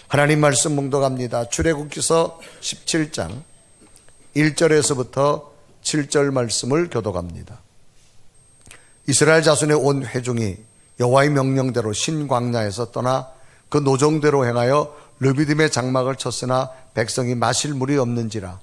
하나님 말씀 묵독합니다. 출애굽기서 17장 1절에서부터 7절 말씀을 교독합니다. 이스라엘 자손의 온 회중이 여호와의 명령대로 신광야에서 떠나 그 노정대로 행하여 르비딤의 장막을 쳤으나 백성이 마실 물이 없는지라.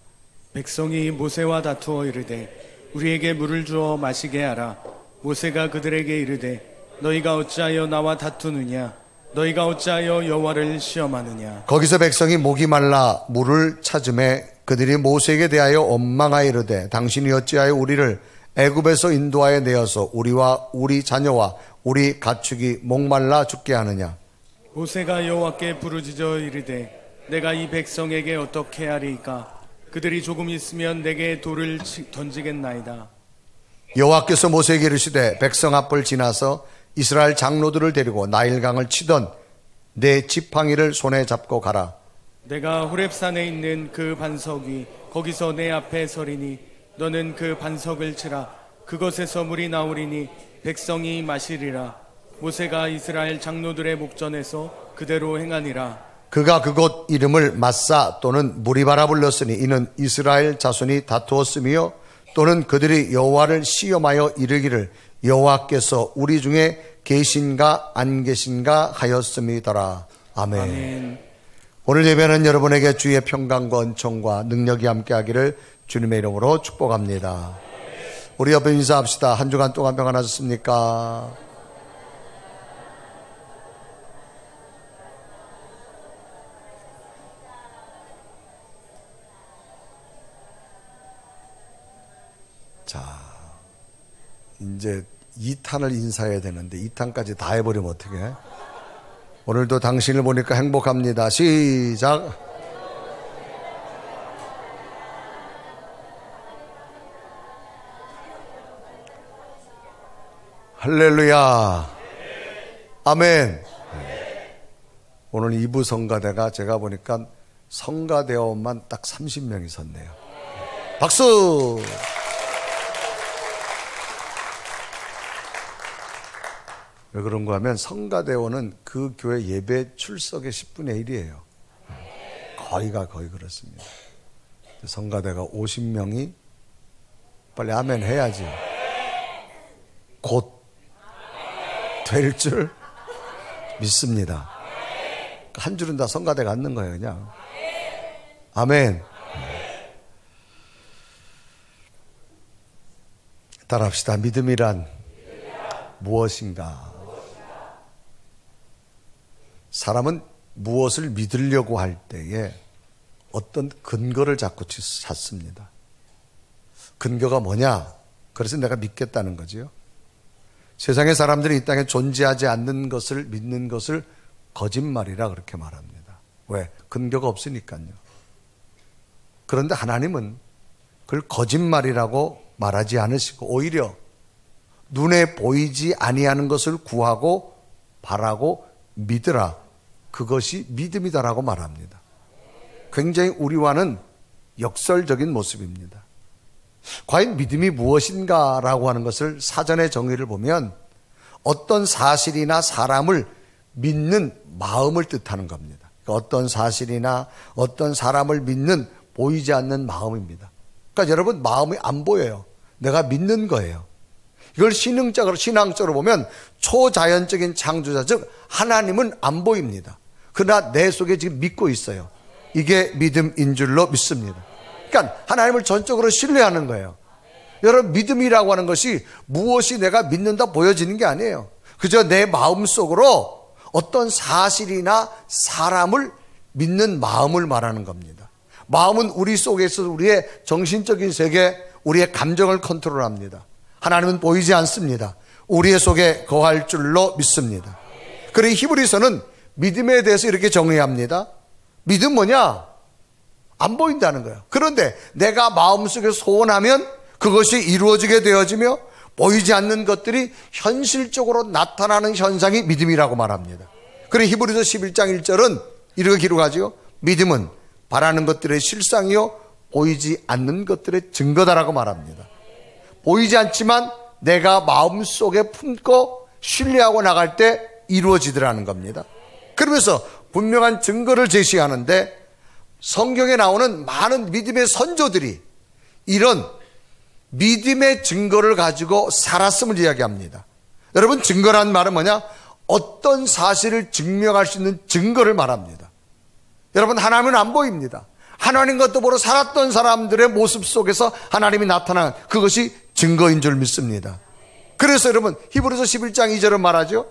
백성이 모세와 다투어 이르되 우리에게 물을 주어 마시게 하라. 모세가 그들에게 이르되 너희가 어찌하여 나와 다투느냐? 너희가 어찌하여 여호와를 시험하느냐? 거기서 백성이 목이 말라 물을 찾음에 그들이 모세에게 대하여 원망하여 이르되 당신이 어찌하여 우리를 애굽에서 인도하여 내어서 우리와 우리 자녀와 우리 가축이 목말라 죽게 하느냐? 모세가 여호와께 부르짖어 이르되 내가 이 백성에게 어떻게 하리이까? 그들이 조금 있으면 내게 돌을 던지겠나이다. 여호와께서 모세에게 이르시되 백성 앞을 지나서 이스라엘 장로들을 데리고 나일강을 치던 내 지팡이를 손에 잡고 가라. 내가 호렙산에 있는 그 반석이 거기서 내 앞에 서리니 너는 그 반석을 치라. 그것에서 물이 나오리니 백성이 마시리라. 모세가 이스라엘 장로들의 목전에서 그대로 행하니라. 그가 그곳 이름을 마사 또는 무리바라 불렀으니 이는 이스라엘 자손이 다투었으며 또는 그들이 여호와를 시험하여 이르기를 여호와께서 우리 중에 계신가 안 계신가 하였음이더라. 아멘. 아멘. 오늘 예배는 여러분에게 주의 평강과 은총과 능력이 함께하기를 주님의 이름으로 축복합니다. 우리 옆에 인사합시다. 한 주간 동안 평안하셨습니까? 자, 이제 2탄을 인사해야 되는데 2탄까지 다 해버리면 어떡해? 오늘도 당신을 보니까 행복합니다. 시작. 할렐루야. 아멘. 오늘 2부 성가대가 제가 보니까 성가대원만 딱 30명이 섰네요. 박수. 왜 그런가 하면 성가대원은 그 교회 예배 출석의 10분의 1이에요. 거의 그렇습니다. 성가대가 50명이 빨리 아멘 해야지. 곧 될 줄 믿습니다. 한 줄은 다 성가대 갖는 거예요, 그냥. 아멘. 따라합시다. 믿음이란 무엇인가? 사람은 무엇을 믿으려고 할 때에 어떤 근거를 자꾸 찾습니다. 근거가 뭐냐? 그래서 내가 믿겠다는 거지요. 세상의 사람들이 이 땅에 존재하지 않는 것을 믿는 것을 거짓말이라 그렇게 말합니다. 왜? 근거가 없으니까요. 그런데 하나님은 그걸 거짓말이라고 말하지 않으시고 오히려 눈에 보이지 아니하는 것을 구하고 바라고 믿으라. 그것이 믿음이다라고 말합니다. 굉장히 우리와는 역설적인 모습입니다. 과연 믿음이 무엇인가라고 하는 것을 사전의 정의를 보면 어떤 사실이나 사람을 믿는 마음을 뜻하는 겁니다. 어떤 사실이나 어떤 사람을 믿는 보이지 않는 마음입니다. 그러니까 여러분 마음이 안 보여요. 내가 믿는 거예요. 이걸 신앙적으로 보면 초자연적인 창조자 즉 하나님은 안 보입니다. 그러나 내 속에 지금 믿고 있어요. 이게 믿음인 줄로 믿습니다. 그러니까 하나님을 전적으로 신뢰하는 거예요. 여러분 믿음이라고 하는 것이 무엇이 내가 믿는다 보여지는 게 아니에요. 그저 내 마음속으로 어떤 사실이나 사람을 믿는 마음을 말하는 겁니다. 마음은 우리 속에서 우리의 정신적인 세계, 우리의 감정을 컨트롤합니다. 하나님은 보이지 않습니다. 우리의 속에 거할 줄로 믿습니다. 그리고 히브리서는 믿음에 대해서 이렇게 정의합니다. 믿음 뭐냐? 안 보인다는 거예요. 그런데 내가 마음속에 소원하면 그것이 이루어지게 되어지며 보이지 않는 것들이 현실적으로 나타나는 현상이 믿음이라고 말합니다. 그리고 히브리서 11장 1절은 이렇게 기록하죠. 믿음은 바라는 것들의 실상이요 보이지 않는 것들의 증거다라고 말합니다. 보이지 않지만 내가 마음속에 품고 신뢰하고 나갈 때 이루어지더라는 겁니다. 그러면서 분명한 증거를 제시하는데 성경에 나오는 많은 믿음의 선조들이 이런 믿음의 증거를 가지고 살았음을 이야기합니다. 여러분, 증거란 말은 뭐냐? 어떤 사실을 증명할 수 있는 증거를 말합니다. 여러분, 하나님은 안 보입니다. 하나님과 더불어 살았던 사람들의 모습 속에서 하나님이 나타난 그것이 증거인 줄 믿습니다. 그래서 여러분, 히브리서 11장 2절은 말하죠.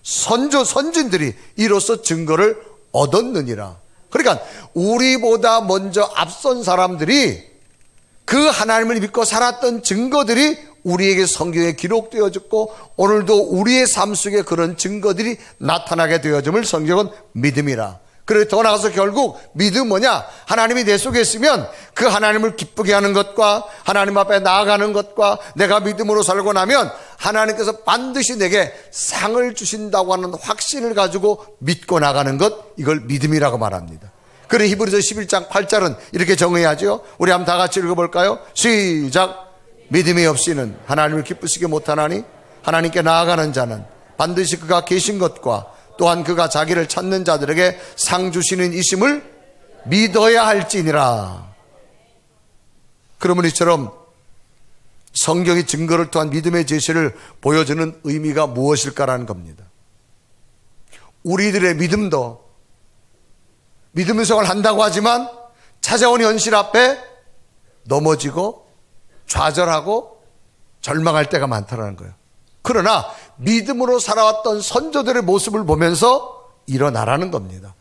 선진들이 이로써 증거를 얻었느니라. 그러니까 우리보다 먼저 앞선 사람들이 그 하나님을 믿고 살았던 증거들이 우리에게 성경에 기록되어졌고 오늘도 우리의 삶 속에 그런 증거들이 나타나게 되어짐을 성경은 믿음이라. 그리고 더 나아가서 결국 믿음 뭐냐? 하나님이 내 속에 있으면 그 하나님을 기쁘게 하는 것과 하나님 앞에 나아가는 것과 내가 믿음으로 살고 나면 하나님께서 반드시 내게 상을 주신다고 하는 확신을 가지고 믿고 나가는 것, 이걸 믿음이라고 말합니다. 그래 히브리서 11장 8절은 이렇게 정의하죠. 우리 한번 다 같이 읽어볼까요? 시작. 믿음이 없이는 하나님을 기쁘시게 못하나니 하나님께 나아가는 자는 반드시 그가 계신 것과 또한 그가 자기를 찾는 자들에게 상 주시는 이심을 믿어야 할지니라. 그러면 이처럼 성경이 증거를 통한 믿음의 제시를 보여주는 의미가 무엇일까라는 겁니다. 우리들의 믿음도 믿음 생활을 한다고 하지만 찾아온 현실 앞에 넘어지고 좌절하고 절망할 때가 많다는 거예요. 그러나 믿음으로 살아왔던 선조들의 모습을 보면서 일어나라는 겁니다.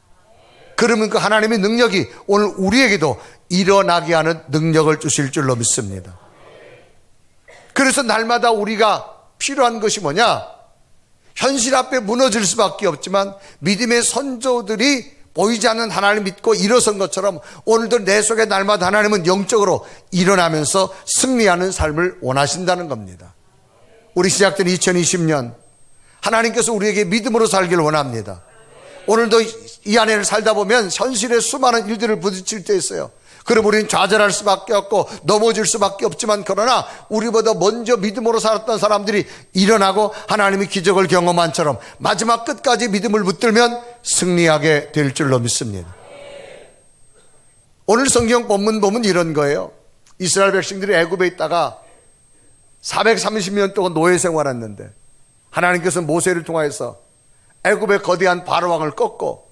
그러면 그 하나님의 능력이 오늘 우리에게도 일어나게 하는 능력을 주실 줄로 믿습니다. 그래서 날마다 우리가 필요한 것이 뭐냐? 현실 앞에 무너질 수밖에 없지만 믿음의 선조들이 보이지 않는 하나님을 믿고 일어선 것처럼 오늘도 내 속에 날마다 하나님은 영적으로 일어나면서 승리하는 삶을 원하신다는 겁니다. 우리 시작된 2020년 하나님께서 우리에게 믿음으로 살기를 원합니다. 오늘도 이 안에 살다 보면 현실에 수많은 일들을 부딪힐 때 있어요. 그럼 우리는 좌절할 수밖에 없고 넘어질 수밖에 없지만 그러나 우리보다 먼저 믿음으로 살았던 사람들이 일어나고 하나님의 기적을 경험한 처럼 마지막 끝까지 믿음을 붙들면 승리하게 될 줄로 믿습니다. 오늘 성경 본문 보면 이런 거예요. 이스라엘 백성들이 애굽에 있다가 430년 동안 노예 생활했는데 하나님께서 모세를 통하여서 애굽의 거대한 바로왕을 꺾고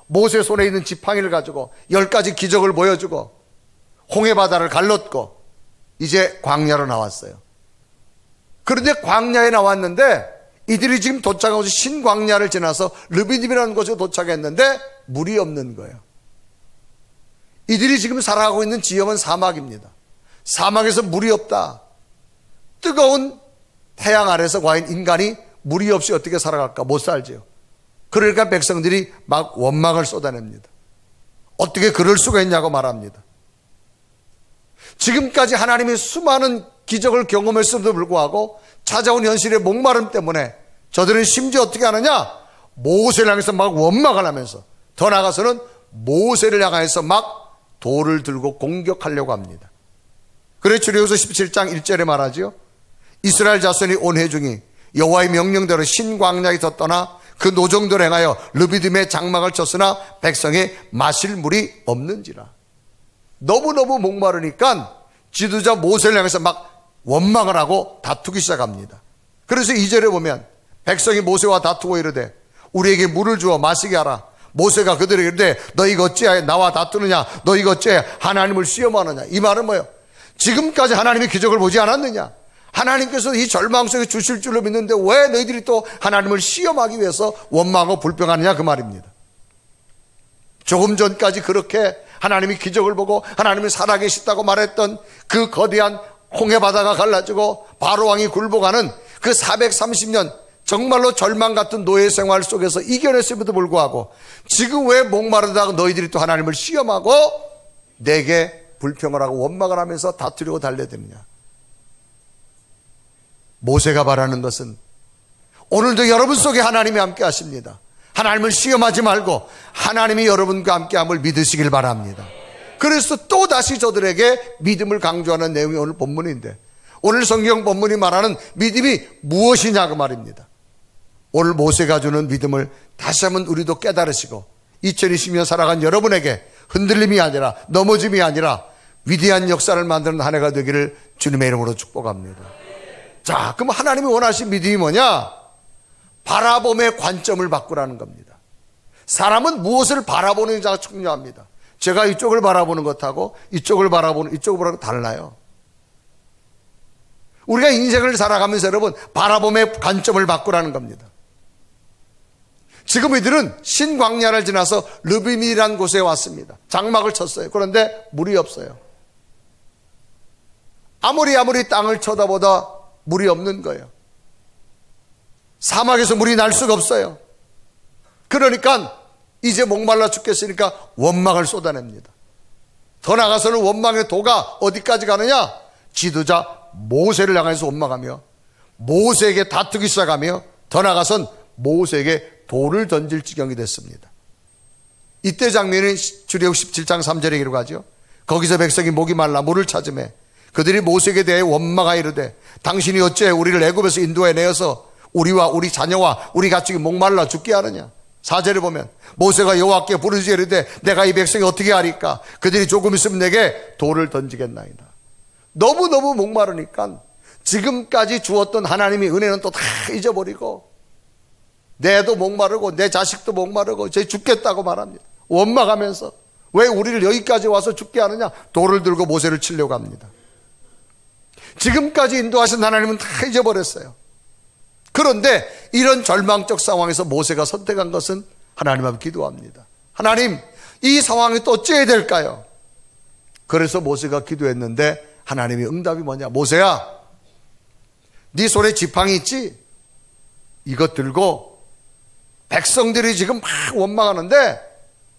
모세 손에 있는 지팡이를 가지고 10가지 기적을 보여주고 홍해바다를 갈랐고 이제 광야로 나왔어요. 그런데 광야에 나왔는데 이들이 지금 도착하고 신광야를 지나서 르비딤이라는 곳에 도착했는데 물이 없는 거예요. 이들이 지금 살아가고 있는 지역은 사막입니다. 사막에서 물이 없다. 뜨거운 태양 아래서 과연 인간이 물이 없이 어떻게 살아갈까? 못 살지요. 그러니까 백성들이 막 원망을 쏟아냅니다. 어떻게 그럴 수가 있냐고 말합니다. 지금까지 하나님이 수많은 기적을 경험했음에도 불구하고 찾아온 현실의 목마름 때문에 저들은 심지어 어떻게 하느냐? 모세를 향해서 막 원망을 하면서 더 나아가서는 모세를 향해서 막 돌을 들고 공격하려고 합니다. 그래서 출애굽기서 17장 1절에 말하죠. 이스라엘 자손이 온 회중이 여호와의 명령대로 신광야에서 떠나 그 노정도를 행하여 르비딤의 장막을 쳤으나 백성이 마실 물이 없는지라. 너무너무 목마르니까 지도자 모세를 향해서 막 원망을 하고 다투기 시작합니다. 그래서 2절에 보면 백성이 모세와 다투고 이르되 우리에게 물을 주어 마시게 하라. 모세가 그들에게 이르되 너희가 어찌하여 나와 다투느냐? 너희가 어찌하여 하나님을 시험하느냐? 이 말은 뭐예요? 지금까지 하나님의 기적을 보지 않았느냐? 하나님께서 이 절망 속에 주실 줄로 믿는데 왜 너희들이 또 하나님을 시험하기 위해서 원망하고 불평하느냐? 그 말입니다. 조금 전까지 그렇게 하나님이 기적을 보고 하나님이 살아계시다고 말했던 그 거대한 홍해바다가 갈라지고 바로왕이 굴복하는 그 430년 정말로 절망 같은 노예 생활 속에서 이겨냈음에도 불구하고 지금 왜 목마르다고 너희들이 또 하나님을 시험하고 내게 불평을 하고 원망을 하면서 다투려고 달려드느냐? 모세가 바라는 것은 오늘도 여러분 속에 하나님이 함께 하십니다. 하나님을 시험하지 말고 하나님이 여러분과 함께함을 믿으시길 바랍니다. 그래서 또다시 저들에게 믿음을 강조하는 내용이 오늘 본문인데 오늘 성경 본문이 말하는 믿음이 무엇이냐 그 말입니다. 오늘 모세가 주는 믿음을 다시 한번 우리도 깨달으시고 2020년 살아간 여러분에게 흔들림이 아니라, 넘어짐이 아니라 위대한 역사를 만드는 한 해가 되기를 주님의 이름으로 축복합니다. 자, 그럼 하나님이 원하신 믿음이 뭐냐? 바라봄의 관점을 바꾸라는 겁니다. 사람은 무엇을 바라보느냐가 중요합니다. 제가 이쪽을 바라보는 것하고 이쪽을 바라보는 달라요. 우리가 인생을 살아가면서 여러분, 바라봄의 관점을 바꾸라는 겁니다. 지금 이들은 신광야를 지나서 르비임이라는 곳에 왔습니다. 장막을 쳤어요. 그런데 물이 없어요. 아무리 땅을 쳐다보다 물이 없는 거예요. 사막에서 물이 날 수가 없어요. 그러니까 이제 목말라 죽겠으니까 원망을 쏟아냅니다. 더 나아가서는 원망의 도가 어디까지 가느냐? 지도자 모세를 향해서 원망하며 모세에게 다투기 시작하며 더 나아가선 모세에게 돌을 던질 지경이 됐습니다. 이때 장면이 출애굽 17장 3절에 기록하죠. 거기서 백성이 목이 말라 물을 찾으매 그들이 모세에게 대해 원망하여 이르되 당신이 어째 우리를 애굽에서 인도해 내어서 우리와 우리 자녀와 우리 가축이 목말라 죽게 하느냐. 4절에 보면 모세가 여호와께 부르짖어 이르되 내가 이 백성이 어떻게 하리까. 그들이 조금 있으면 내게 돌을 던지겠나이다. 너무너무 목마르니까 지금까지 주었던 하나님의 은혜는 또 다 잊어버리고 내 애도 목마르고 내 자식도 목마르고 쟤 죽겠다고 말합니다. 원망하면서 왜 우리를 여기까지 와서 죽게 하느냐. 돌을 들고 모세를 치려고 합니다. 지금까지 인도하신 하나님은 다 잊어버렸어요. 그런데 이런 절망적 상황에서 모세가 선택한 것은 하나님 앞에 기도합니다. 하나님, 이 상황이 또 어찌해야 될까요? 그래서 모세가 기도했는데 하나님의 응답이 뭐냐. 모세야, 네 손에 지팡이 있지? 이것 들고 백성들이 지금 막 원망하는데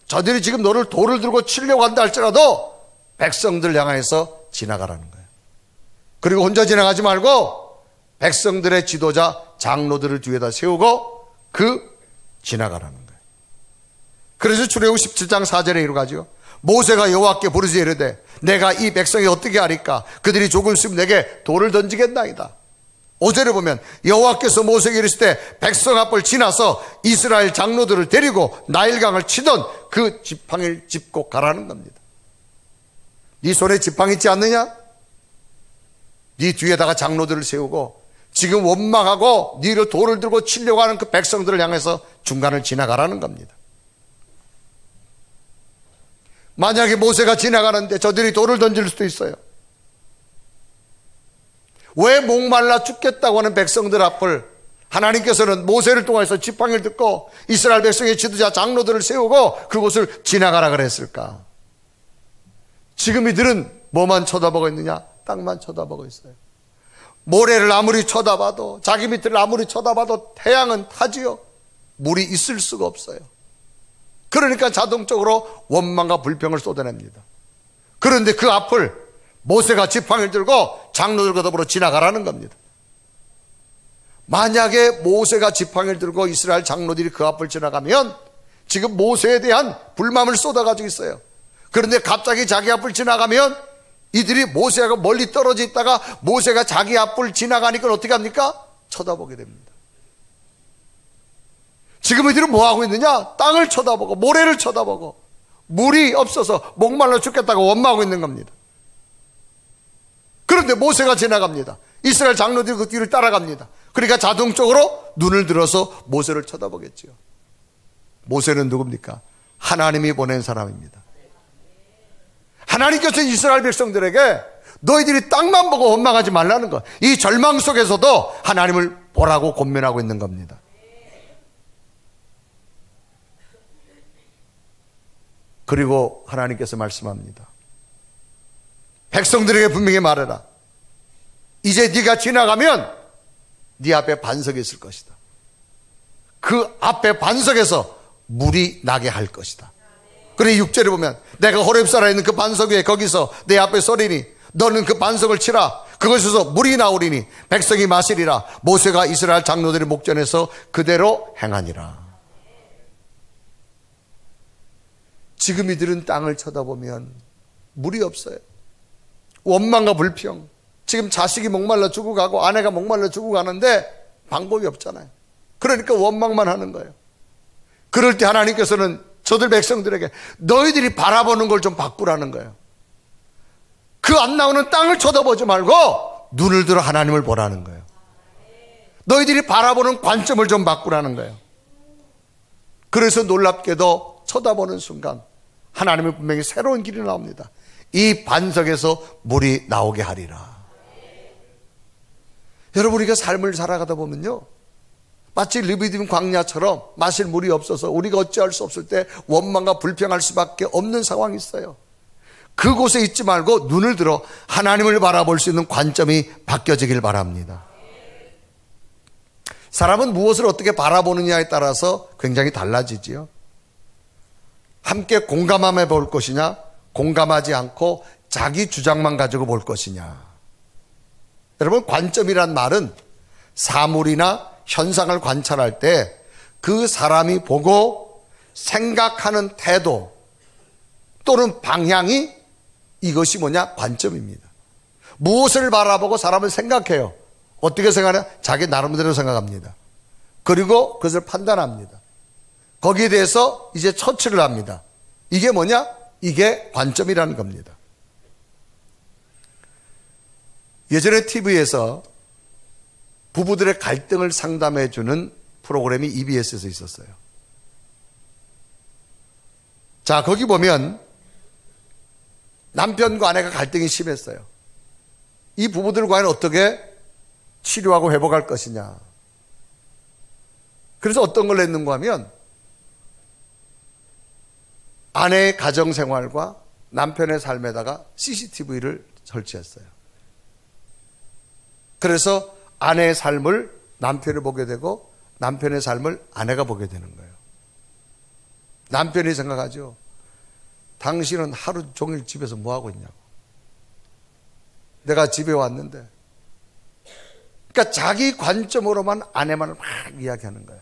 저들이 지금 너를 돌을 들고 치려고 한다 할지라도 백성들 향해서 지나가라는 거예요. 그리고 혼자 지나가지 말고 백성들의 지도자 장로들을 뒤에다 세우고 지나가라는 거예요. 그래서 출애굽 17장 4절에 이루어가죠. 모세가 여호와께 부르짖어 이르되 내가 이 백성이 어떻게 하리까. 그들이 조금 있으면 내게 돌을 던지겠나이다. 5절에 보면 여호와께서 모세에게 이르시되 백성 앞을 지나서 이스라엘 장로들을 데리고 나일강을 치던 그 지팡이를 짚고 가라는 겁니다. 네 손에 지팡이 있지 않느냐? 네 뒤에다가 장로들을 세우고 지금 원망하고 네를 돌을 들고 치려고 하는 그 백성들을 향해서 중간을 지나가라는 겁니다. 만약에 모세가 지나가는데 저들이 돌을 던질 수도 있어요. 왜 목말라 죽겠다고 하는 백성들 앞을 하나님께서는 모세를 통해서 지팡이를 듣고 이스라엘 백성의 지도자 장로들을 세우고 그곳을 지나가라 그랬을까? 지금 이들은 뭐만 쳐다보고 있느냐? 땅만 쳐다보고 있어요. 모래를 아무리 쳐다봐도 자기 밑을 아무리 쳐다봐도 태양은 타지요. 물이 있을 수가 없어요. 그러니까 자동적으로 원망과 불평을 쏟아냅니다. 그런데 그 앞을 모세가 지팡이를 들고 장로들과 더불어 지나가라는 겁니다. 만약에 모세가 지팡이를 들고 이스라엘 장로들이 그 앞을 지나가면 지금 모세에 대한 불만을 쏟아가지고 있어요. 그런데 갑자기 자기 앞을 지나가면 이들이 모세가 멀리 떨어져 있다가 모세가 자기 앞을 지나가니까 어떻게 합니까? 쳐다보게 됩니다. 지금 이들은 뭐하고 있느냐? 땅을 쳐다보고 모래를 쳐다보고 물이 없어서 목말라 죽겠다고 원망하고 있는 겁니다. 그런데 모세가 지나갑니다. 이스라엘 장로들이 그 뒤를 따라갑니다. 그러니까 자동적으로 눈을 들어서 모세를 쳐다보겠죠. 모세는 누굽니까? 하나님이 보낸 사람입니다. 하나님께서 이스라엘 백성들에게 너희들이 땅만 보고 원망하지 말라는 것, 이 절망 속에서도 하나님을 보라고 권면하고 있는 겁니다. 그리고 하나님께서 말씀합니다. 백성들에게 분명히 말해라. 이제 네가 지나가면 네 앞에 반석이 있을 것이다. 그 앞에 반석에서 물이 나게 할 것이다. 그래 6절에 보면 내가 호렙산에 있는 그 반석 위에 거기서 내 앞에 서리니 너는 그 반석을 치라. 그것에서 물이 나오리니 백성이 마시리라. 모세가 이스라엘 장로들의 목전에서 그대로 행하니라. 지금 이들은 땅을 쳐다보면 물이 없어요. 원망과 불평. 지금 자식이 목말라 죽어가고 아내가 목말라 죽어가는데 방법이 없잖아요. 그러니까 원망만 하는 거예요. 그럴 때 하나님께서는 저들 백성들에게 너희들이 바라보는 걸 좀 바꾸라는 거예요. 그 안 나오는 땅을 쳐다보지 말고 눈을 들어 하나님을 보라는 거예요. 너희들이 바라보는 관점을 좀 바꾸라는 거예요. 그래서 놀랍게도 쳐다보는 순간 하나님은 분명히 새로운 길이 나옵니다. 이 반석에서 물이 나오게 하리라. 여러분, 우리가 삶을 살아가다 보면요, 마치 르비딤 광야처럼 마실 물이 없어서 우리가 어찌할 수 없을 때 원망과 불평할 수밖에 없는 상황이 있어요. 그곳에 있지 말고 눈을 들어 하나님을 바라볼 수 있는 관점이 바뀌어지길 바랍니다. 사람은 무엇을 어떻게 바라보느냐에 따라서 굉장히 달라지지요. 함께 공감하며 볼 것이냐, 공감하지 않고 자기 주장만 가지고 볼 것이냐. 여러분, 관점이란 말은 사물이나 현상을 관찰할 때 그 사람이 보고 생각하는 태도 또는 방향이, 이것이 뭐냐? 관점입니다. 무엇을 바라보고 사람은 생각해요. 어떻게 생각하냐? 자기 나름대로 생각합니다. 그리고 그것을 판단합니다. 거기에 대해서 이제 처치를 합니다. 이게 뭐냐? 이게 관점이라는 겁니다. 예전에 TV에서 부부들의 갈등을 상담해 주는 프로그램이 EBS에서 있었어요. 자, 거기 보면 남편과 아내가 갈등이 심했어요. 이 부부들 과연 어떻게 치료하고 회복할 것이냐. 그래서 어떤 걸 냈는가 하면 아내의 가정생활과 남편의 삶에다가 CCTV를 설치했어요. 그래서 아내의 삶을 남편이 보게 되고 남편의 삶을 아내가 보게 되는 거예요. 남편이 생각하죠. 당신은 하루 종일 집에서 뭐 하고 있냐고. 내가 집에 왔는데. 그러니까 자기 관점으로만 아내만을 막 이야기하는 거예요.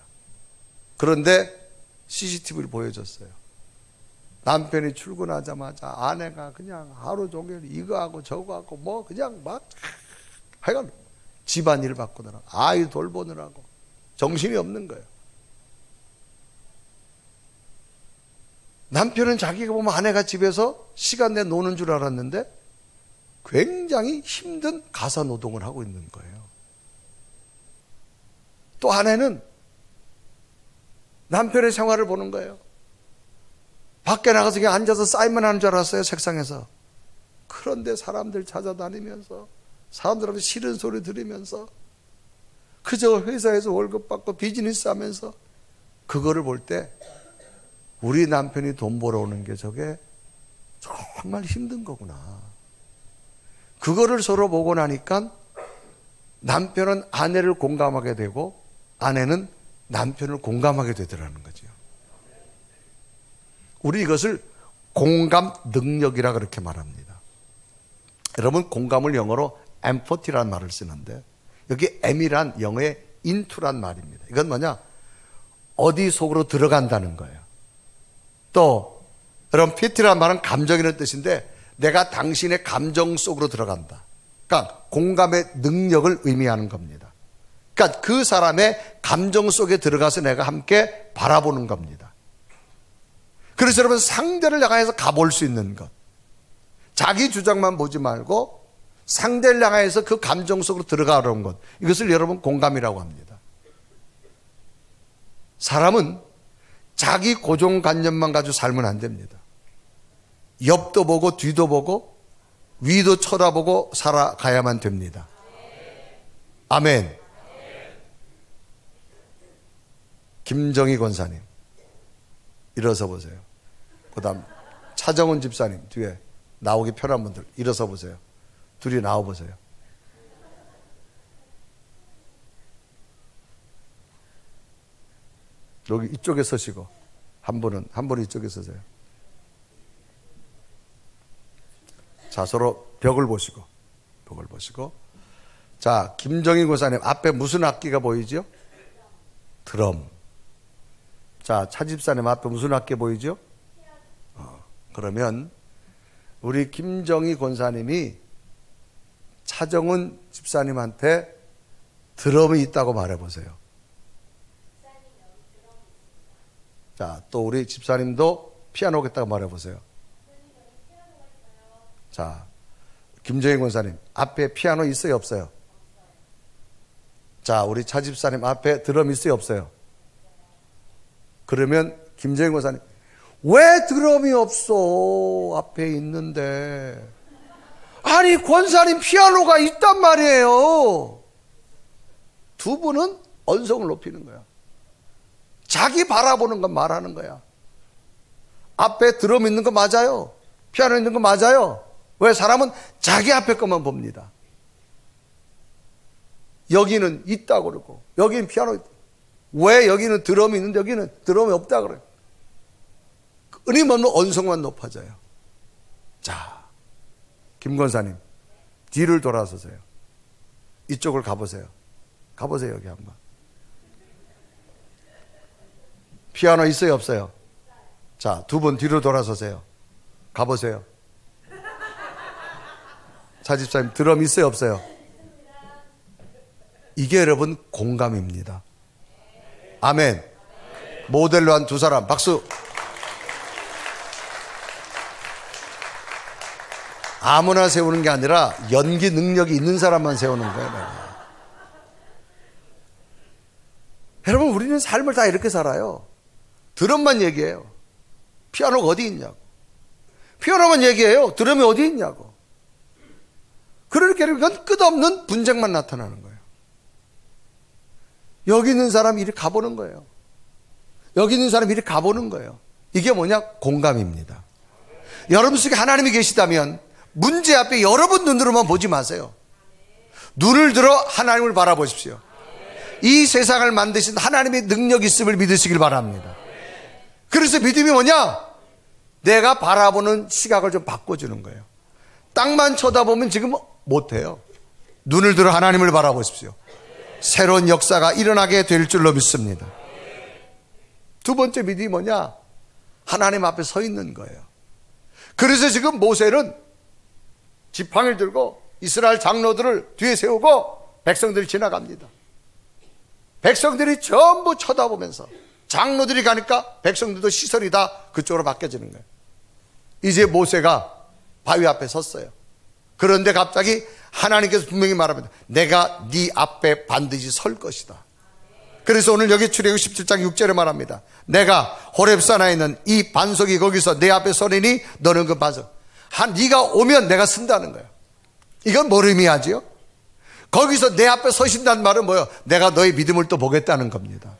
그런데 CCTV를 보여줬어요. 남편이 출근하자마자 아내가 그냥 하루 종일 이거 하고 저거 하고 뭐 그냥 막 하여간 집안일을 바꾸느라고, 아이 돌보느라고 정신이 없는 거예요. 남편은 자기가 보면 아내가 집에서 시간 내 노는 줄 알았는데 굉장히 힘든 가사 노동을 하고 있는 거예요. 또 아내는 남편의 생활을 보는 거예요. 밖에 나가서 그냥 앉아서 사인만 하는 줄 알았어요, 책상에서. 그런데 사람들 찾아다니면서 사람들한테 싫은 소리 들으면서 그저 회사에서 월급 받고 비즈니스 하면서 그거를 볼 때 우리 남편이 돈 벌어오는 게 저게 정말 힘든 거구나. 그거를 서로 보고 나니까 남편은 아내를 공감하게 되고 아내는 남편을 공감하게 되더라는 거죠. 우리 이것을 공감 능력이라 그렇게 말합니다. 여러분, 공감을 영어로 empathy라는 말을 쓰는데 여기 M이란 영어의 into란 말입니다. 이건 뭐냐? 어디 속으로 들어간다는 거예요. 또 여러분, 피티라는 말은 감정이라는 뜻인데 내가 당신의 감정 속으로 들어간다. 그러니까 공감의 능력을 의미하는 겁니다. 그러니까 그 사람의 감정 속에 들어가서 내가 함께 바라보는 겁니다. 그래서 여러분, 상대를 향해서 가볼 수 있는 것, 자기 주장만 보지 말고 상대를 향해서 그 감정 속으로 들어가려는 것, 이것을 여러분 공감이라고 합니다. 사람은 자기 고정관념만 가지고 살면 안 됩니다. 옆도 보고 뒤도 보고 위도 쳐다보고 살아가야만 됩니다. 아멘. 김정희 권사님 일어서 보세요. 그 다음 차정훈 집사님 뒤에 나오기 편한 분들 일어서 보세요. 둘이 나와 보세요. 여기 이쪽에 서시고 한 분은 이쪽에 서세요. 자, 서로 벽을 보시고 자, 김정희 권사님 앞에 무슨 악기가 보이죠? 드럼. 자, 차 집사님 앞에 무슨 악기 보이죠? 그러면 우리 김정희 권사님이 차정훈 집사님한테 드럼이 있다고 말해보세요. 자, 또 우리 집사님도 피아노 오겠다고 말해보세요. 자, 김정희 권사님, 앞에 피아노 있어요, 없어요? 자, 우리 차 집사님 앞에 드럼 있어요, 없어요? 그러면 김정희 권사님, 왜 드럼이 없어? 앞에 있는데. 아니, 권사님 피아노가 있단 말이에요. 두 분은 언성을 높이는 거야. 자기 바라보는 건 말하는 거야. 앞에 드럼 있는 거 맞아요. 피아노 있는 거 맞아요. 왜? 사람은 자기 앞에 것만 봅니다. 여기는 있다고 그러고 여기는 피아노 있다. 왜 여기는 드럼이 있는데 여기는 드럼이 없다 그래요. 끊임없는 언성만 높아져요. 자, 김 권사님 뒤를 돌아서세요. 이쪽을 가보세요. 가보세요. 여기 한번. 피아노 있어요, 없어요? 자, 두 분 뒤로 돌아서세요. 가보세요. 차 집사님 드럼 있어요, 없어요? 이게 여러분 공감입니다. 아멘. 모델로 한 두 사람 박수. 아무나 세우는 게 아니라 연기 능력이 있는 사람만 세우는 거예요. 내가. 여러분, 우리는 삶을 다 이렇게 살아요. 드럼만 얘기해요. 피아노가 어디 있냐고. 피아노만 얘기해요. 드럼이 어디 있냐고. 그러니까 이건 끝없는 분쟁만 나타나는 거예요. 여기 있는 사람이 이리 가보는 거예요. 여기 있는 사람이 이리 가보는 거예요. 이게 뭐냐? 공감입니다. 여러분 속에 하나님이 계시다면 문제 앞에 여러분 눈으로만 보지 마세요. 눈을 들어 하나님을 바라보십시오. 이 세상을 만드신 하나님의 능력이 있음을 믿으시길 바랍니다. 그래서 믿음이 뭐냐? 내가 바라보는 시각을 좀 바꿔주는 거예요. 땅만 쳐다보면 지금 못해요. 눈을 들어 하나님을 바라보십시오. 새로운 역사가 일어나게 될 줄로 믿습니다. 두 번째 믿음이 뭐냐? 하나님 앞에 서 있는 거예요. 그래서 지금 모세는 지팡이를 들고 이스라엘 장로들을 뒤에 세우고 백성들이 지나갑니다. 백성들이 전부 쳐다보면서 장로들이 가니까 백성들도 시선이 다 그쪽으로 바뀌어지는 거예요. 이제 모세가 바위 앞에 섰어요. 그런데 갑자기 하나님께서 분명히 말합니다. 내가 네 앞에 반드시 설 것이다. 그래서 오늘 여기 출애굽 17장 6절에 말합니다. 내가 호렙산에 있는 이 반석이 거기서 내 앞에 서리니 너는 그 반석. 네가 오면 내가 쓴다는 거예요. 이건 뭘 의미하지요? 거기서 내 앞에 서신다는 말은 뭐예요? 내가 너의 믿음을 또 보겠다는 겁니다.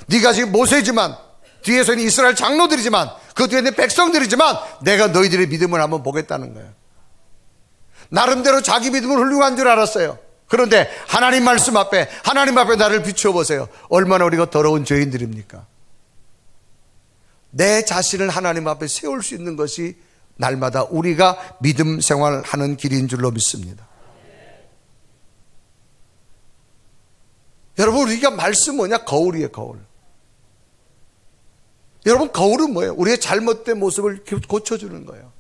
네가 지금 모세지만 뒤에서는 이스라엘 장로들이지만 그 뒤에는 백성들이지만 내가 너희들의 믿음을 한번 보겠다는 거예요. 나름대로 자기 믿음은 훌륭한 줄 알았어요. 그런데 하나님 말씀 앞에 하나님 앞에 나를 비추어 보세요. 얼마나 우리가 더러운 죄인들입니까? 내 자신을 하나님 앞에 세울 수 있는 것이 날마다 우리가 믿음 생활하는 길인 줄로 믿습니다. 여러분, 우리가 말씀 뭐냐? 거울이에요, 거울. 여러분, 거울은 뭐예요? 우리의 잘못된 모습을 고쳐주는 거예요.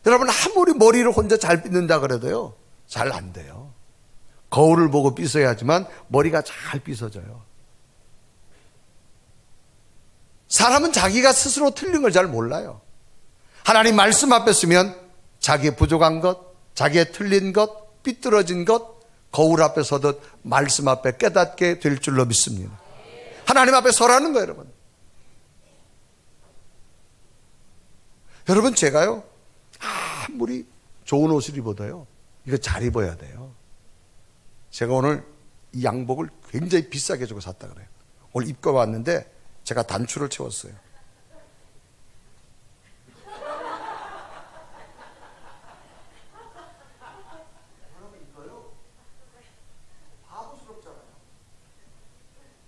여러분, 아무리 머리를 혼자 잘 빗는다 그래도요, 잘 안 돼요. 거울을 보고 빗어야지만 머리가 잘 빗어져요. 사람은 자기가 스스로 틀린 걸 잘 몰라요. 하나님 말씀 앞에 서면 자기의 부족한 것, 자기의 틀린 것, 삐뚤어진 것, 거울 앞에 서듯 말씀 앞에 깨닫게 될 줄로 믿습니다. 하나님 앞에 서라는 거예요, 여러분. 여러분, 제가요, 아무리 좋은 옷을 입어도요, 이거 잘 입어야 돼요. 제가 오늘 이 양복을 굉장히 비싸게 주고 샀다 그래요. 오늘 입고 왔는데 제가 단추를 채웠어요.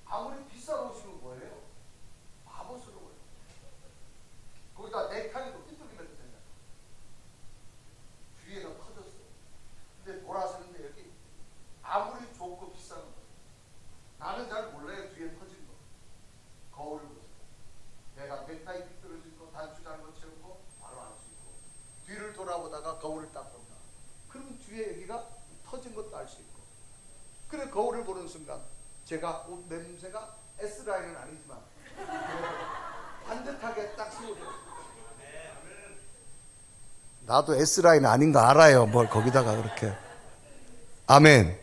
아무리 비싼 옷이면 뭐예요? 바보스러워요. 거기다 넥타이도 삐뚤게 맺어도 된다. 뒤에가 터졌어요. 근데 돌아서는데 여기 아무리 좋고 비싼 거 나는 잘 몰라요. 뒤에 터진 거. 거울을 보세요. 내가 넥타이 삐뚤어진 거 단추 잘못 채우고 바로 알 수 있고 뒤를 돌아보다가 거울을 딱 본다. 그러면 뒤에 여기가 터진 것도 알 수 있고 그래 거울을 보는 순간 제가 옷 냄새가 S라인은 아니지만 반듯하게 딱 세워줘요. 나도 S라인 아닌 거 알아요. 뭘 거기다가 그렇게. 아멘.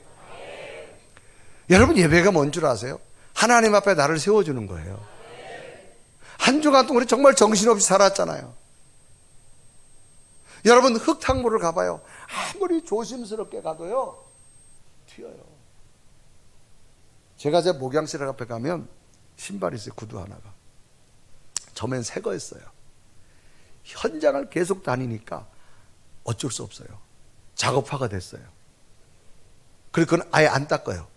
여러분, 예배가 뭔 줄 아세요? 하나님 앞에 나를 세워주는 거예요. 한 주간 동안 정말 정신없이 살았잖아요. 여러분, 흙탕물을 가봐요. 아무리 조심스럽게 가도요, 튀어요. 제가 제 목양실 앞에 가면 신발이 있어요. 구두 하나가. 처음엔 새 거였어요. 현장을 계속 다니니까 어쩔 수 없어요. 작업화가 됐어요. 그리고 그건 아예 안 닦아요.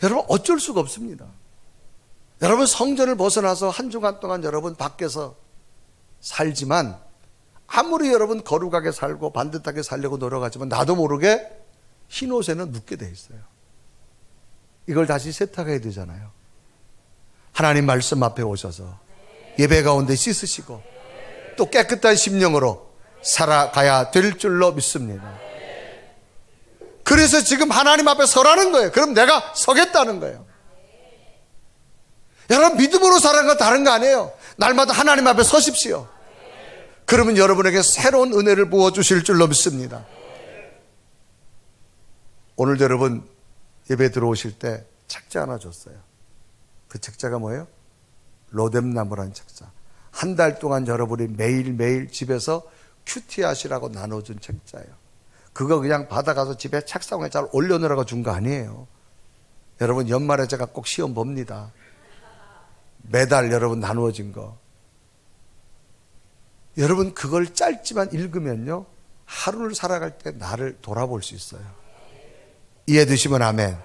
여러분, 어쩔 수가 없습니다. 여러분, 성전을 벗어나서 한 주간 동안 여러분 밖에서 살지만 아무리 여러분 거룩하게 살고 반듯하게 살려고 노력하지만 나도 모르게 흰 옷에는 묻게 돼 있어요. 이걸 다시 세탁해야 되잖아요. 하나님 말씀 앞에 오셔서 예배 가운데 씻으시고 또 깨끗한 심령으로 살아가야 될 줄로 믿습니다. 그래서 지금 하나님 앞에 서라는 거예요. 그럼 내가 서겠다는 거예요. 여러분, 믿음으로 살아가는 건 다른 거 아니에요. 날마다 하나님 앞에 서십시오. 그러면 여러분에게 새로운 은혜를 부어주실 줄로 믿습니다. 오늘 여러분 예배 들어오실 때 책자 하나 줬어요. 그 책자가 뭐예요? 로뎀나무라는 책자. 한 달 동안 여러분이 매일매일 집에서 큐티하시라고 나눠준 책자예요. 그거 그냥 받아가서 집에 책상에 잘 올려놓으라고 준 거 아니에요. 여러분, 연말에 제가 꼭 시험 봅니다. 매달 여러분 나누어진 거. 여러분, 그걸 짧지만 읽으면요, 하루를 살아갈 때 나를 돌아볼 수 있어요. 이해되시면 아멘.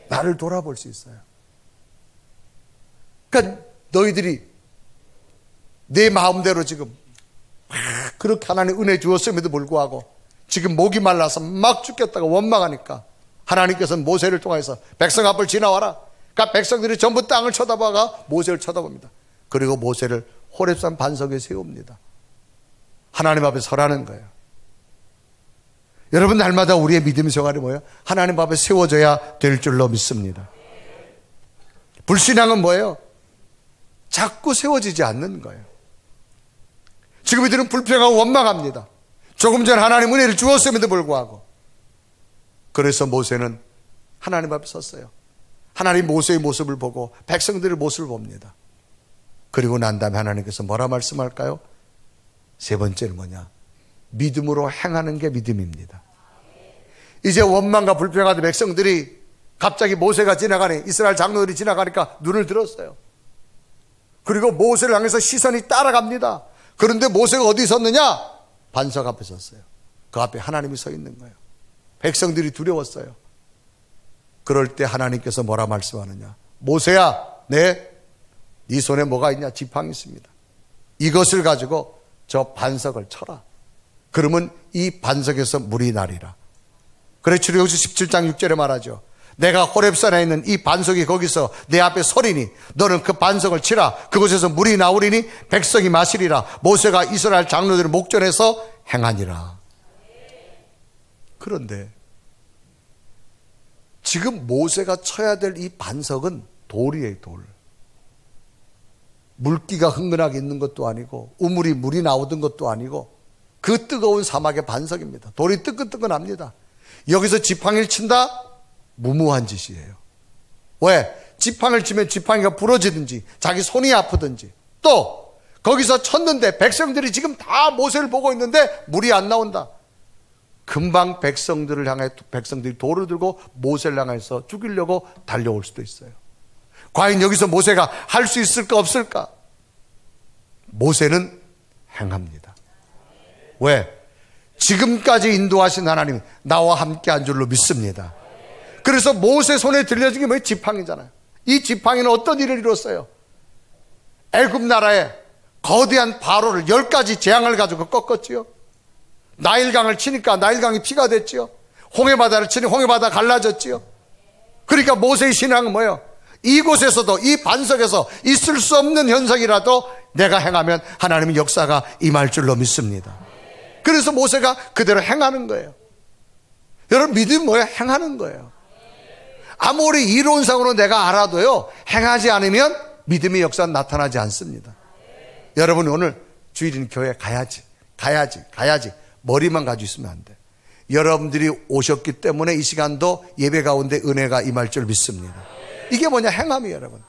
나를 돌아볼 수 있어요. 그러니까 너희들이 내 마음대로 지금 그렇게 하나님 은혜 주었음에도 불구하고 지금 목이 말라서 막 죽겠다고 원망하니까 하나님께서는 모세를 통해서 백성 앞을 지나와라. 그러니까 백성들이 전부 땅을 쳐다봐가 모세를 쳐다봅니다. 그리고 모세를 호렙산 반석에 세웁니다. 하나님 앞에 서라는 거예요. 여러분, 날마다 우리의 믿음 생활이 뭐예요? 하나님 앞에 세워져야 될 줄로 믿습니다. 불신앙은 뭐예요? 자꾸 세워지지 않는 거예요. 지금 이들은 불평하고 원망합니다. 조금 전 하나님 은혜를 주었음에도 불구하고. 그래서 모세는 하나님 앞에 섰어요. 하나님 모세의 모습을 보고 백성들의 모습을 봅니다. 그리고 난 다음에 하나님께서 뭐라 말씀할까요? 세 번째는 뭐냐? 믿음으로 행하는 게 믿음입니다. 이제 원망과 불평하던 백성들이 갑자기 모세가 지나가니, 이스라엘 장로들이 지나가니까 눈을 들었어요. 그리고 모세를 향해서 시선이 따라갑니다. 그런데 모세가 어디 섰느냐? 반석 앞에 섰어요. 그 앞에 하나님이 서 있는 거예요. 백성들이 두려웠어요. 그럴 때 하나님께서 뭐라 말씀하느냐? 모세야, 네 손에 뭐가 있냐? 지팡이 있습니다. 이것을 가지고 저 반석을 쳐라. 그러면 이 반석에서 물이 나리라. 그래 출애굽기 17장 6절에 말하죠. 내가 호렙산에 있는 이 반석이 거기서 내 앞에 서리니 너는 그 반석을 치라. 그곳에서 물이 나오리니 백성이 마시리라. 모세가 이스라엘 장로들을 목전에서 행하니라. 그런데 지금 모세가 쳐야 될 이 반석은 돌이에요, 돌. 물기가 흥건하게 있는 것도 아니고 우물이 물이 나오던 것도 아니고 그 뜨거운 사막의 반석입니다. 돌이 뜨끈뜨끈합니다. 여기서 지팡이를 친다? 무모한 짓이에요. 왜? 지팡이를 치면 지팡이가 부러지든지 자기 손이 아프든지, 또 거기서 쳤는데 백성들이 지금 다 모세를 보고 있는데 물이 안 나온다. 금방 백성들을 향해 백성들이 돌을 들고 모세를 향해서 죽이려고 달려올 수도 있어요. 과연 여기서 모세가 할 수 있을까 없을까? 모세는 행합니다. 왜? 지금까지 인도하신 하나님 나와 함께 한 줄로 믿습니다. 그래서 모세 손에 들려진 게 뭐예요? 지팡이잖아요. 이 지팡이는 어떤 일을 이뤘어요? 애굽 나라에 거대한 바로를 10가지 재앙을 가지고 꺾었지요. 나일강을 치니까 나일강이 피가 됐지요. 홍해바다를 치니 홍해바다 갈라졌지요. 그러니까 모세의 신앙은 뭐예요? 이곳에서도, 이 반석에서 있을 수 없는 현상이라도 내가 행하면 하나님의 역사가 임할 줄로 믿습니다. 그래서 모세가 그대로 행하는 거예요. 여러분, 믿음이 뭐예요? 행하는 거예요. 아무리 이론상으로 내가 알아도요, 행하지 않으면 믿음의 역사는 나타나지 않습니다. 여러분, 오늘 주일인 교회 가야지 머리만 가지고 있으면 안 돼. 여러분들이 오셨기 때문에 이 시간도 예배 가운데 은혜가 임할 줄 믿습니다. 이게 뭐냐? 행함이에요, 여러분.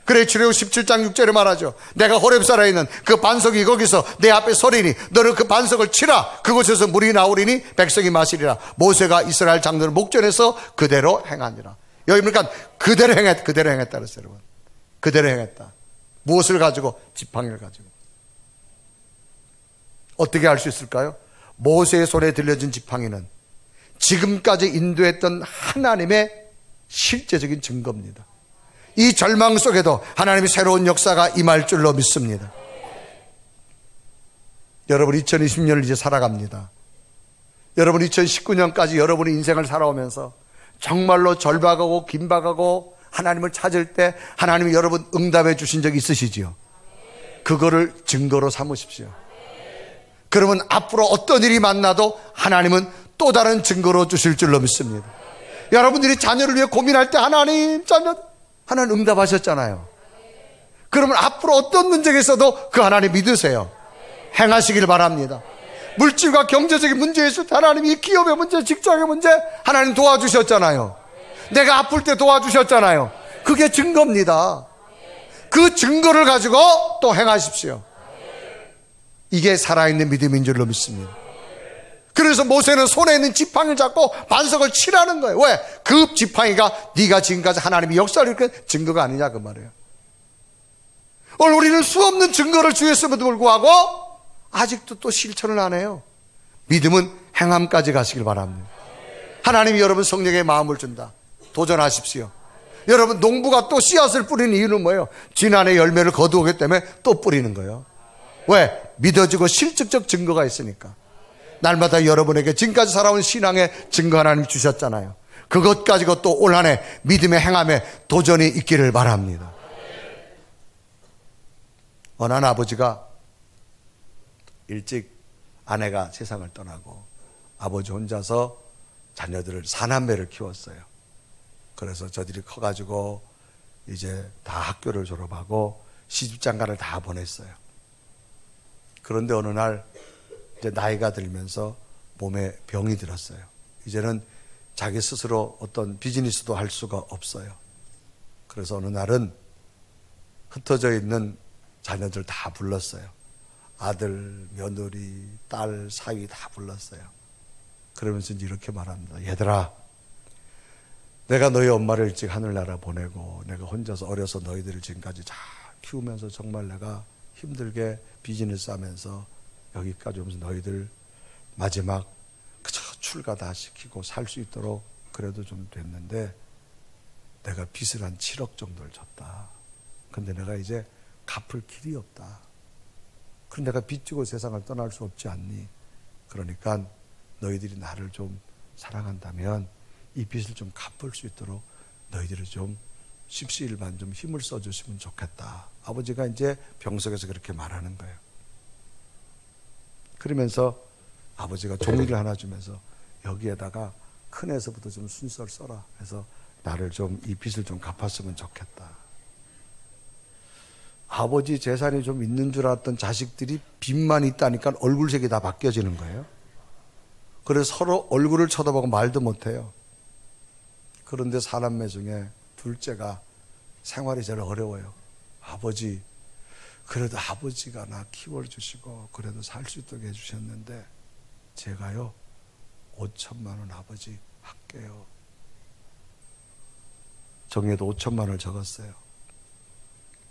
그래, 출애굽 17장 6절에 말하죠. 내가 호렙산에 있는 그 반석이 거기서 내 앞에 서리니 너는 그 반석을 치라. 그곳에서 물이 나오리니 백성이 마시리라. 모세가 이스라엘 장로를 목전에서 그대로 행하니라. 여기 보니까 그대로 행했다 그랬어요, 여러분. 그대로 행했다. 무엇을 가지고? 지팡이를 가지고. 어떻게 알 수 있을까요? 모세의 손에 들려진 지팡이는 지금까지 인도했던 하나님의 실제적인 증거입니다. 이 절망 속에도 하나님의 새로운 역사가 임할 줄로 믿습니다. 여러분, 2020년을 이제 살아갑니다. 여러분, 2019년까지 여러분의 인생을 살아오면서 정말로 절박하고 긴박하고 하나님을 찾을 때 하나님이 여러분 응답해 주신 적이 있으시지요? 그거를 증거로 삼으십시오. 그러면 앞으로 어떤 일이 만나도 하나님은 또 다른 증거로 주실 줄로 믿습니다. 여러분들이 자녀를 위해 고민할 때 하나님 응답하셨잖아요. 그러면 앞으로 어떤 문제가 있어도 그 하나님 믿으세요. 행하시길 바랍니다. 물질과 경제적인 문제 있을 때 하나님이 기업의 문제, 직장의 문제 하나님 도와주셨잖아요. 내가 아플 때 도와주셨잖아요. 그게 증거입니다. 그 증거를 가지고 또 행하십시오. 이게 살아있는 믿음인 줄로 믿습니다. 그래서 모세는 손에 있는 지팡이를 잡고 반석을 치라는 거예요. 왜? 그 지팡이가 네가 지금까지 하나님의 역사를 이렇게 증거가 아니냐 그 말이에요. 오늘 우리는 수없는 증거를 주였음에도 불구하고 아직도 또 실천을 안 해요. 믿음은 행함까지 가시길 바랍니다. 하나님이 여러분 성령의 마음을 준다. 도전하십시오. 여러분, 농부가 또 씨앗을 뿌리는 이유는 뭐예요? 지난해 열매를 거두었기 때문에 또 뿌리는 거예요. 왜? 믿어지고 실질적 증거가 있으니까. 날마다 여러분에게 지금까지 살아온 신앙의 증거 하나님 주셨잖아요. 그것 가지고 또 올 한 해 믿음의 행함에 도전이 있기를 바랍니다. 어느 한 아버지가 일찍 아내가 세상을 떠나고 아버지 혼자서 자녀들을 4남매를 키웠어요. 그래서 저들이 커가지고 이제 다 학교를 졸업하고 시집장가를 다 보냈어요. 그런데 어느 날 이제 나이가 들면서 몸에 병이 들었어요. 이제는 자기 스스로 어떤 비즈니스도 할 수가 없어요. 그래서 어느 날은 흩어져 있는 자녀들 다 불렀어요. 아들, 며느리, 딸, 사위 다 불렀어요. 그러면서 이제 이렇게 말합니다. 얘들아, 내가 너희 엄마를 일찍 하늘나라 보내고 내가 혼자서 어려서 너희들을 지금까지 잘 키우면서 정말 내가 힘들게 비즈니스 하면서 여기까지 오면서 너희들 마지막 그저 출가 다 시키고 살 수 있도록 그래도 좀 됐는데 내가 빚을 한 7억 정도를 졌다. 근데 내가 이제 갚을 길이 없다. 그럼 내가 빚지고 세상을 떠날 수 없지 않니? 그러니까 너희들이 나를 좀 사랑한다면 이 빚을 좀 갚을 수 있도록 너희들이 좀 십시일반 좀 힘을 써주시면 좋겠다. 아버지가 이제 병석에서 그렇게 말하는 거예요. 그러면서 아버지가 종이를 하나 주면서 여기에다가 큰에서부터 좀 순서를 써라. 그래서 나를 좀 이 빚을 좀 갚았으면 좋겠다. 아버지 재산이 좀 있는 줄 알았던 자식들이 빚만 있다니까 얼굴색이 다 바뀌어지는 거예요. 그래서 서로 얼굴을 쳐다보고 말도 못해요. 그런데 사남매 중에 둘째가 생활이 제일 어려워요. 아버지, 그래도 아버지가 나 키워주시고 그래도 살 수 있도록 해주셨는데 제가요 5천만 원 아버지 할게요. 종이에도 5천만 원을 적었어요.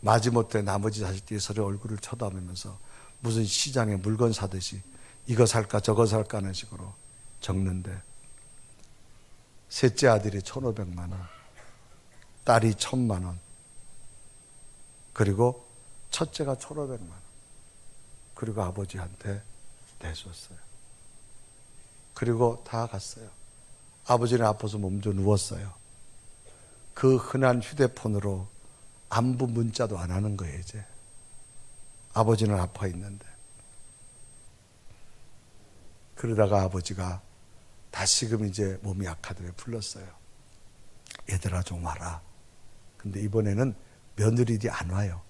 마지못해 나머지 자식들이 서로 얼굴을 쳐다보면서 무슨 시장에 물건 사듯이 이거 살까 저거 살까 하는 식으로 적는데 셋째 아들이 1,500만 원, 딸이 1,000만 원, 그리고 첫째가 1,500만 원, 그리고 아버지한테 내줬어요. 그리고 다 갔어요. 아버지는 아파서 몸져 누웠어요. 그 흔한 휴대폰으로 안부 문자도 안 하는 거예요, 이제. 아버지는 아파 있는데. 그러다가 아버지가 다시금 이제 몸이 약하더래 불렀어요. 얘들아 좀 와라. 근데 이번에는 며느리들이 안 와요.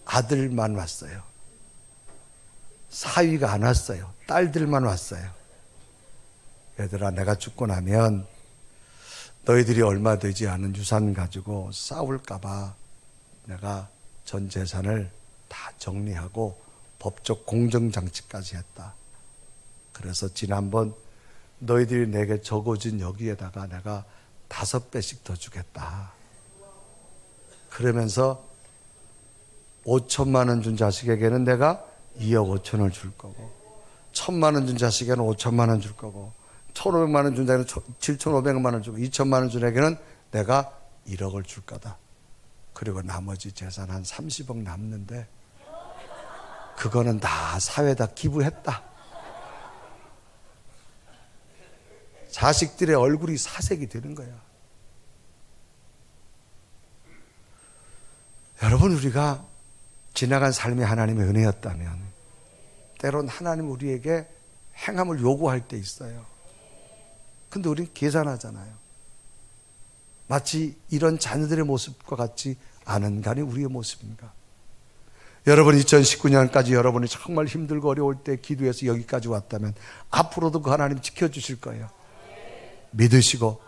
아들만 왔어요. 사위가 안 왔어요. 딸들만 왔어요. 얘들아, 내가 죽고 나면 너희들이 얼마 되지 않은 유산 가지고 싸울까봐 내가 전 재산을 다 정리하고 법적 공정장치까지 했다. 그래서 지난번 너희들이 내게 적어준 여기에다가 내가 5배씩 더 주겠다. 그러면서 5천만 원 준 자식에게는 내가 2억 5천을 줄 거고, 1,000만 원 준 자식에게는 5천만 원 줄 거고, 1,500만 원 준 자에게는 7,500만 원 주고, 2천만 원 준 에게는 내가 1억을 줄 거다. 그리고 나머지 재산 한 30억 남는데 그거는 다 사회에다 기부했다. 자식들의 얼굴이 사색이 되는 거야. 여러분, 우리가 지나간 삶이 하나님의 은혜였다면 때론 하나님 우리에게 행함을 요구할 때 있어요. 근데 우리는 계산하잖아요. 마치 이런 자녀들의 모습과 같지 않은가? 우리의 모습인가? 여러분, 2019년까지 여러분이 정말 힘들고 어려울 때 기도해서 여기까지 왔다면 앞으로도 그 하나님 지켜주실 거예요. 믿으시고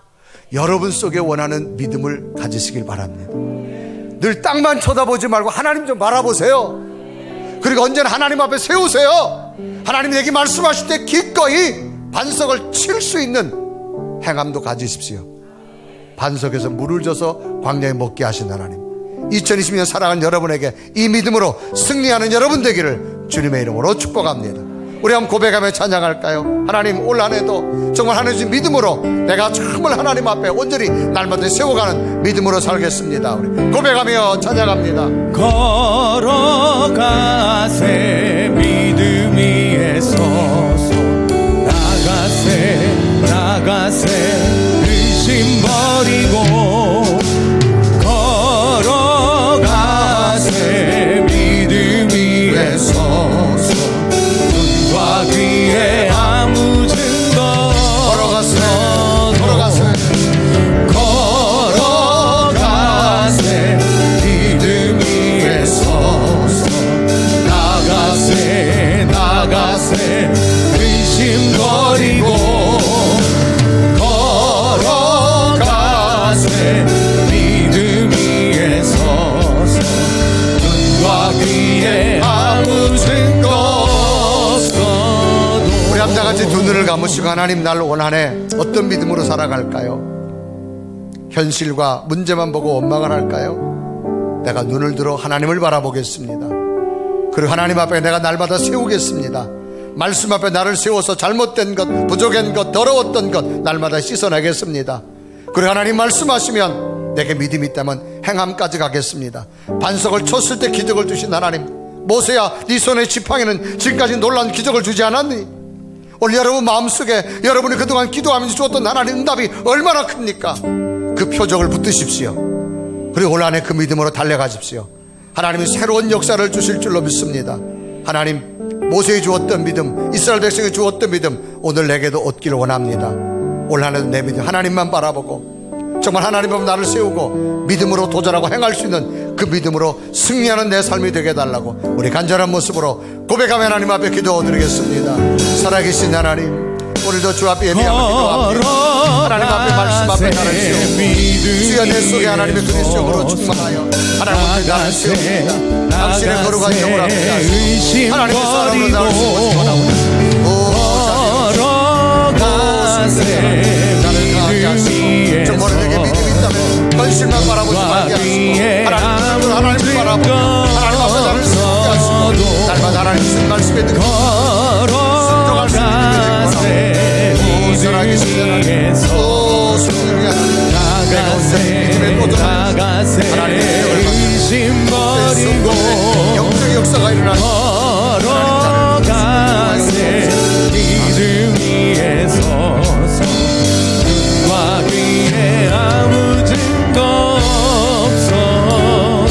여러분 속에 원하는 믿음을 가지시길 바랍니다. 늘 땅만 쳐다보지 말고 하나님 좀 바라보세요. 그리고 언제나 하나님 앞에 세우세요. 하나님이 내게 말씀하실 때 기꺼이 반석을 칠 수 있는 행함도 가지십시오. 반석에서 물을 줘서 광야에 먹게 하신 하나님, 2020년 살아간 여러분에게 이 믿음으로 승리하는 여러분 되기를 주님의 이름으로 축복합니다. 우리 한번 고백하며 찬양할까요? 하나님, 올 한해도 정말 하나님 믿음으로 내가 정말 하나님 앞에 온전히 날마다 세워가는 믿음으로 살겠습니다. 우리 고백하며 찬양합니다. 걸어가세 믿음 위에 서서 나가세 의심 버리고 걸어가세 믿음 위에 서서 눈과 귀에 아무 증거 걸어가세 믿음 위에 서서 나가세 의심 버리고 걸어가세 믿음 위에 서서 눈과 귀에 아무 증거 없어도. 우리 함자같이 두 눈을 감으시고 하나님, 날 올 한해 어떤 믿음으로 살아갈까요? 현실과 문제만 보고 원망을 할까요? 내가 눈을 들어 하나님을 바라보겠습니다. 그리고 하나님 앞에 내가 날마다 세우겠습니다. 말씀 앞에 나를 세워서 잘못된 것, 부족한 것, 더러웠던 것 날마다 씻어내겠습니다. 그리고 하나님 말씀하시면 내게 믿음이 있다면 행함까지 가겠습니다. 반석을 쳤을 때 기적을 주신 하나님, 모세야, 네 손의 지팡이는 지금까지 놀라운 기적을 주지 않았니? 오늘 여러분 마음속에 여러분이 그동안 기도하면서 주었던 하나님 응답이 얼마나 큽니까? 그 표적을 붙드십시오. 그리고 올 한해 그 믿음으로 달려가십시오. 하나님이 새로운 역사를 주실 줄로 믿습니다. 하나님, 모세에 주었던 믿음, 이스라엘 백성에 주었던 믿음 오늘 내게도 얻기를 원합니다. 올 한해도 내 믿음 하나님만 바라보고 정말 하나님 앞에 나를 세우고 믿음으로 도전하고 행할 수 있는 그 믿음으로 승리하는 내 삶이 되게 해달라고 우리 간절한 모습으로 고백하며 하나님 앞에 기도드리겠습니다. 살아계신 하나님, 오늘도 주 앞에 예배하며 기도합니다. 하나님 앞에 말씀 앞에 나를 세우고 주여 내 속에 하나님의 그리스도로 충만하여 하나님 앞에 나를 세웁니다. 당신의 거룩한 영을 앞에 하시고 하나님의 사랑으로 나를 세우시고 나오는 나를 강하게 하시고 정말 내게 믿음이 있다면 현실만 바라보지 말게 하시고 하나님을 바라보고 하나님 앞에 나를 세우게 하시고 날마다 하나님 무슨 말씀에 듣고 순종할 수 있는 믿음이 살아계신 하나님, 성령이 하나님, 내가 온전히 믿음에 도전하면서 하나님의 능력을 받는 영적인 역사가 일어나는 걸어가세 믿음 위에 서서 눈과 귀에 아무 증거 없어도.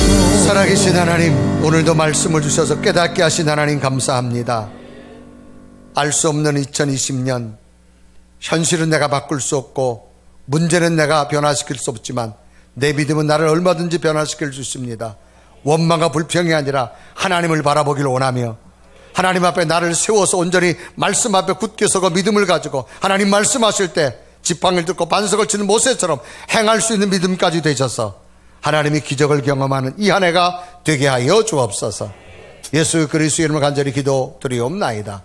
살아계신 하나님, 오늘도 말씀을 주셔서 깨닫게 하신 하나님 감사합니다. 알 수 없는 2020년, 현실은 내가 바꿀 수 없고 문제는 내가 변화시킬 수 없지만 내 믿음은 나를 얼마든지 변화시킬 수 있습니다. 원망과 불평이 아니라 하나님을 바라보기를 원하며 하나님 앞에 나를 세워서 온전히 말씀 앞에 굳게 서고 믿음을 가지고 하나님 말씀하실 때 지팡이를 듣고 반석을 치는 모세처럼 행할 수 있는 믿음까지 되셔서 하나님이 기적을 경험하는 이 한 해가 되게 하여 주옵소서. 예수 그리스도의 이름으로 간절히 기도드리옵나이다.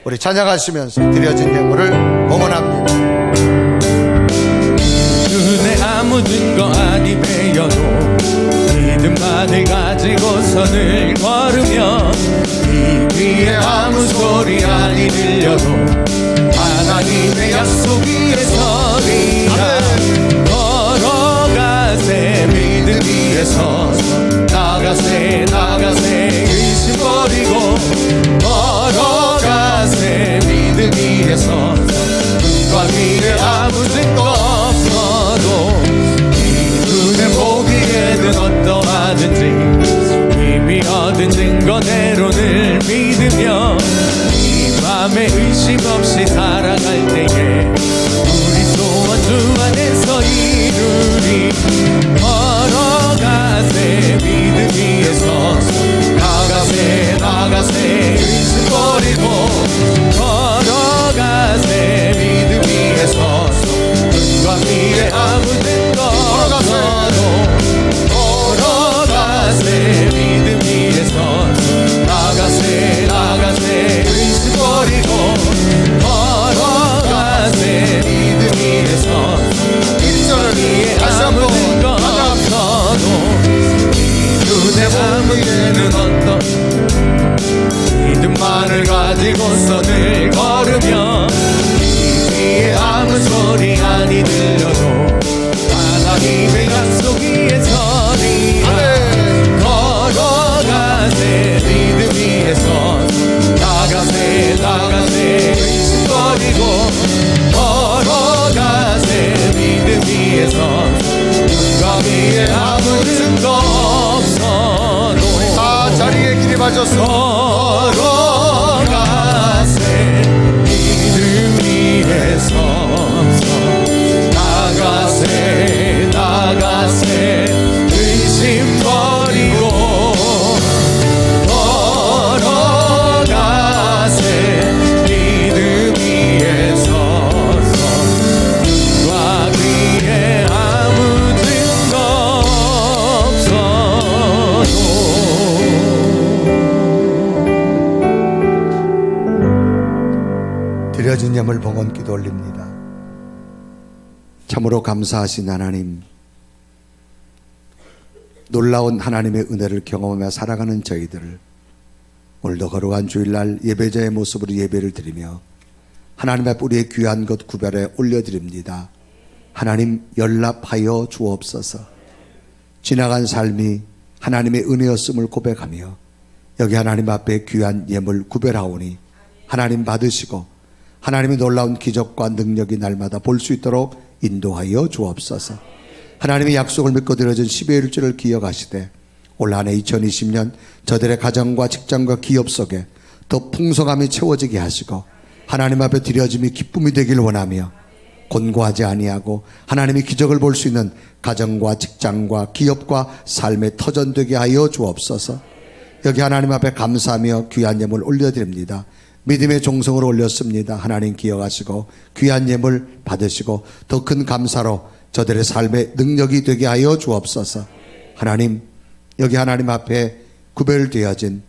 우리 찬양하시면서 드려진 예물을 봉헌합니다. 눈에 아무 증거 아니 배여도 믿음만을 가지고서 늘 걸으며 이 귀에 아무 소리 아니 들려도 하나님의 약속 위에 서리라. 걸어가세 믿음 위에 서서 나가세 의심 버리고 걸어가세 믿음 위에 서서 눈과 귀에 아무 증거 없어도 이 눈에 보기에는 어떠하든지 이미 얻은 증거대로를 믿으며 이 맘에 의심 없이 살아갈 때에 우리 소원 주 안에서 이루리. 걸어가세 믿음 위에 서서 나가세 의심 버리고 걸어가세 믿음 위에 서서 눈과 귀에 아무 증거 없어도 걸어가세 믿음 위에 서서 나가세 의심 버리고 걸어가세 믿음 위에 서서 일절을 다시 한번 눈에 보기에는 어떤 믿음만을 가지고서 늘 걸으며 이 귀에 아무 소리 아니 들려도 하나님의 약속 위에 서리라. 걸어가세 믿음 위에 서서 나가세 의심 버리고 걸어가세 믿음 위에 서서 눈과 귀에 아무 증거 없어도 다 자리에 기립하셔서 걸어가세 믿음 위에 서서 나가세 의심 버리고 걸어가세 믿음 위에 서서 눈과 귀에 아무 증거 없어도 드려진 예물 봉헌 기도 올립니다. 참으로 감사하신 하나님, 놀라운 하나님의 은혜를 경험하며 살아가는 저희들을 오늘도 거룩한 주일날 예배자의 모습으로 예배를 드리며 하나님 앞에 우리의 귀한 것 구별해 올려드립니다. 하나님 연락하여 주옵소서. 지나간 삶이 하나님의 은혜였음을 고백하며 여기 하나님 앞에 귀한 예물 구별하오니 하나님 받으시고 하나님의 놀라운 기적과 능력이 날마다 볼 수 있도록 인도하여 주옵소서. 하나님의 약속을 믿고 드려진 12의 일주를 기억하시되 올 한 해 2020년 저들의 가정과 직장과 기업 속에 더 풍성함이 채워지게 하시고 하나님 앞에 드려짐이 기쁨이 되길 원하며 곤고하지 아니하고 하나님의 기적을 볼 수 있는 가정과 직장과 기업과 삶에 터전되게 하여 주옵소서. 여기 하나님 앞에 감사하며 귀한 예물 올려드립니다. 믿음의 종성으로 올렸습니다. 하나님 기억하시고 귀한 예물 받으시고 더 큰 감사로 저들의 삶의 능력이 되게 하여 주옵소서. 하나님 여기 하나님 앞에 구별되어진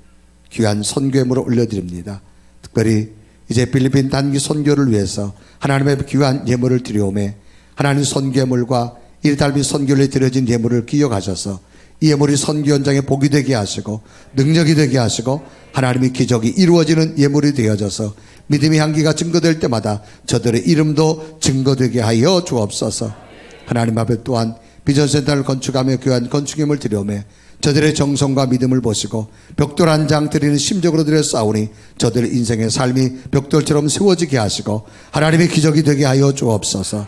귀한 선교예물을 올려드립니다. 특별히 이제 필리핀 단기 선교를 위해서 하나님의 귀한 예물을 드려오매 하나님 선교예물과 이달비 선교를 드려진 예물을 기억하셔서 이 예물이 선교 현장에 복이 되게 하시고 능력이 되게 하시고 하나님의 기적이 이루어지는 예물이 되어져서 믿음의 향기가 증거될 때마다 저들의 이름도 증거되게 하여 주옵소서. 하나님 앞에 또한 비전센터를 건축하며 귀한 건축예물 드려오매 저들의 정성과 믿음을 보시고 벽돌 한 장 드리는 심적으로 드려 싸우니 저들의 인생의 삶이 벽돌처럼 세워지게 하시고 하나님의 기적이 되게 하여 주옵소서.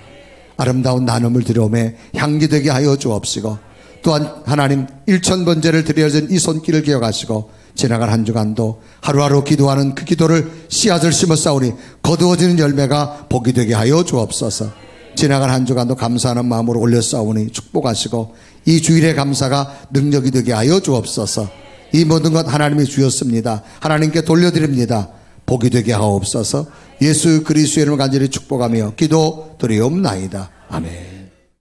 아름다운 나눔을 드려오매 향기 되게 하여 주옵시고 또한 하나님 1000번제를 드려진 이 손길을 기억하시고 지나간 한 주간도 하루하루 기도하는 그 기도를 씨앗을 심어 싸우니 거두어지는 열매가 복이 되게 하여 주옵소서. 지나간 한 주간도 감사하는 마음으로 올렸사오니 축복하시고 이 주일의 감사가 능력이 되게 하여 주옵소서. 이 모든 것 하나님이 주셨습니다. 하나님께 돌려드립니다. 복이 되게 하옵소서. 예수 그리스도의 이름을 간절히 축복하며 기도드리옵나이다. 아멘.